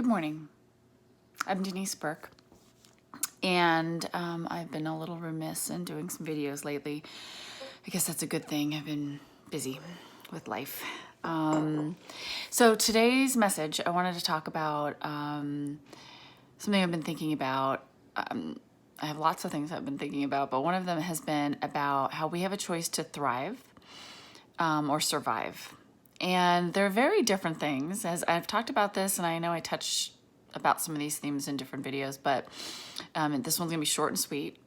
Good morning. I'm Denise Burke, and I've been a little remiss in doing some videos lately. I guess that's a good thing. I've been busy with life. So today's message, I wanted to talk about something I've been thinking about. I have lots of things I've been thinking about, but one of them has been about how we have a choice to thrive or survive. And they're very different things. As I've talked about this, and I know I touched about some of these themes in different videos, but this one's gonna be short and sweet.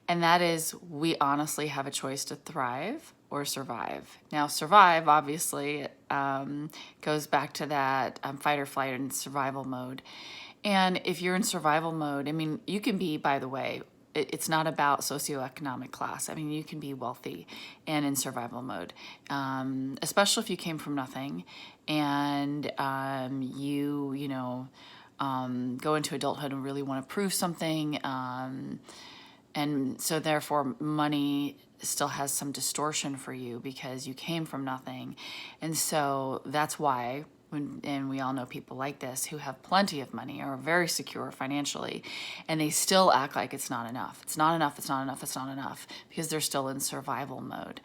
And that is, we honestly have a choice to thrive or survive. Now, survive, obviously, goes back to that fight or flight and survival mode. And if you're in survival mode, I mean, you can be, by the way, it's not about socioeconomic class. I mean, you can be wealthy and in survival mode, especially if you came from nothing and go into adulthood and really want to prove something. And so therefore money still has some distortion for you because you came from nothing. And so that's why and we all know people like this who have plenty of money or are very secure financially, and they still act like it's not enough. It's not enough, it's not enough, it's not enough, because they're still in survival mode.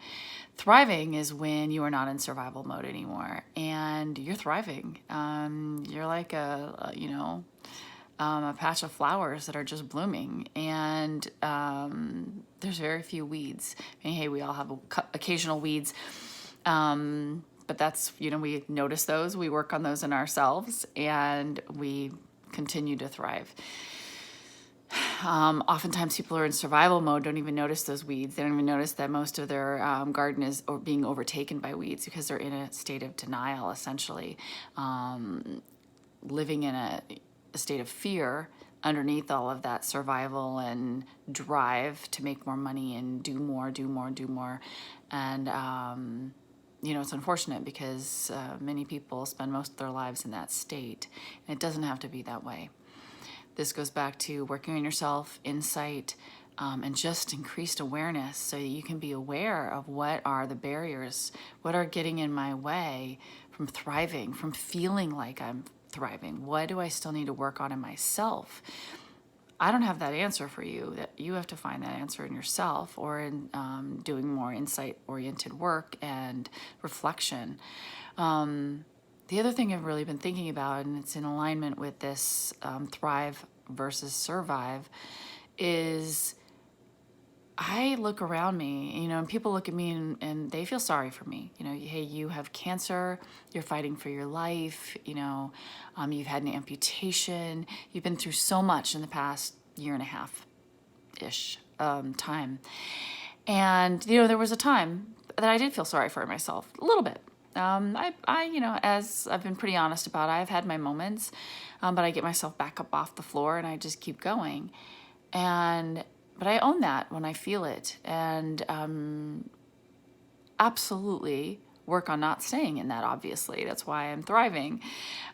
Thriving is when you are not in survival mode anymore and you're thriving. You're like a patch of flowers that are just blooming, and there's very few weeds. I mean, hey, we all have occasional weeds, but that's, we notice those, we work on those in ourselves, and we continue to thrive. Oftentimes people are in survival mode, don't even notice those weeds. They don't even notice that most of their garden is being overtaken by weeds because they're in a state of denial, essentially, living in a state of fear underneath all of that survival and drive to make more money and do more. And it's unfortunate because many people spend most of their lives in that state, and it doesn't have to be that way. This goes back to working on yourself, insight, and just increased awareness so that you can be aware of what are the barriers, what are getting in my way from thriving, from feeling like I'm thriving. What do I still need to work on in myself? I don't have that answer for you. That you have to find that answer in yourself, or in doing more insight-oriented work and reflection. The other thing I've really been thinking about, and it's in alignment with this thrive versus survive, is I look around me, and people look at me and they feel sorry for me. Hey, you have cancer, you're fighting for your life, you've had an amputation, you've been through so much in the past year and a half-ish time. And, there was a time that I did feel sorry for myself, a little bit. As I've been pretty honest about it, I've had my moments, but I get myself back up off the floor and I just keep going. But I own that when I feel it, and absolutely work on not staying in that, obviously. That's why I'm thriving.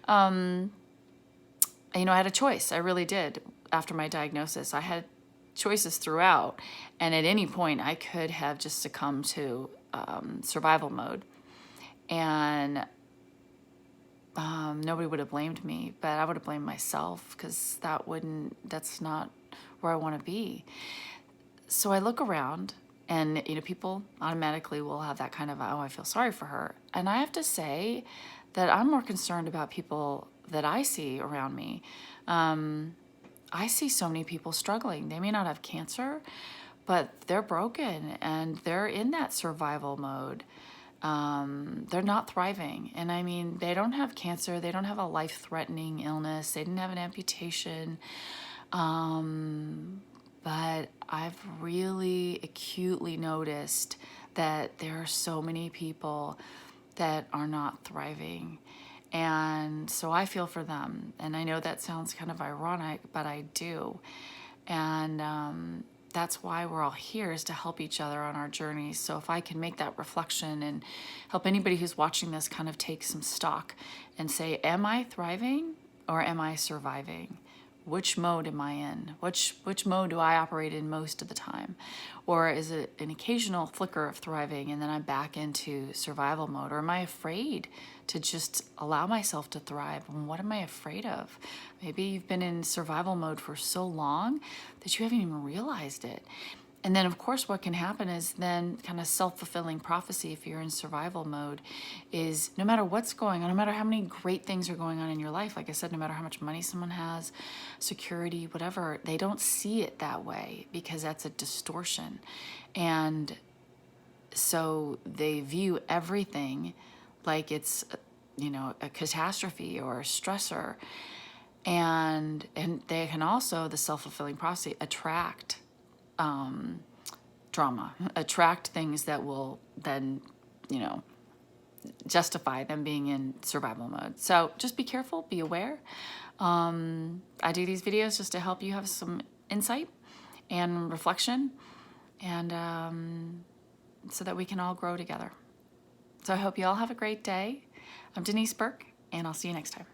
I had a choice. I really did. After my diagnosis, I had choices throughout, and at any point I could have just succumbed to survival mode, and nobody would have blamed me, but I would have blamed myself, because that's not where I want to be. So I look around, and people automatically will have that kind of, oh, I feel sorry for her. And I have to say that I'm more concerned about people that I see around me. I see so many people struggling. They may not have cancer, but they're broken and they're in that survival mode. They're not thriving. And I mean, they don't have cancer. They don't have a life-threatening illness. They didn't have an amputation. But I've really acutely noticed that there are so many people that are not thriving. And so I feel for them. And I know that sounds kind of ironic, but I do. And that's why we're all here, is to help each other on our journeys. So if I can make that reflection and help anybody who's watching this kind of take some stock and say, am I thriving or am I surviving? which mode am I in? Which mode do I operate in most of the time? Or is it an occasional flicker of thriving and then I'm back into survival mode? Or am I afraid to just allow myself to thrive? And what am I afraid of? Maybe you've been in survival mode for so long that you haven't even realized it. And then, of course, what can happen is then kind of self-fulfilling prophecy if you're in survival mode is no matter what's going on, no matter how many great things are going on in your life, like I said, no matter how much money someone has, security, whatever, they don't see it that way because that's a distortion. And so they view everything like it's, a catastrophe or a stressor. And they can also, the self-fulfilling prophecy, attract drama, attract things that will then, justify them being in survival mode. So just be careful, be aware. I do these videos just to help you have some insight and reflection, and so that we can all grow together. So I hope you all have a great day. I'm Denise Burke, and I'll see you next time.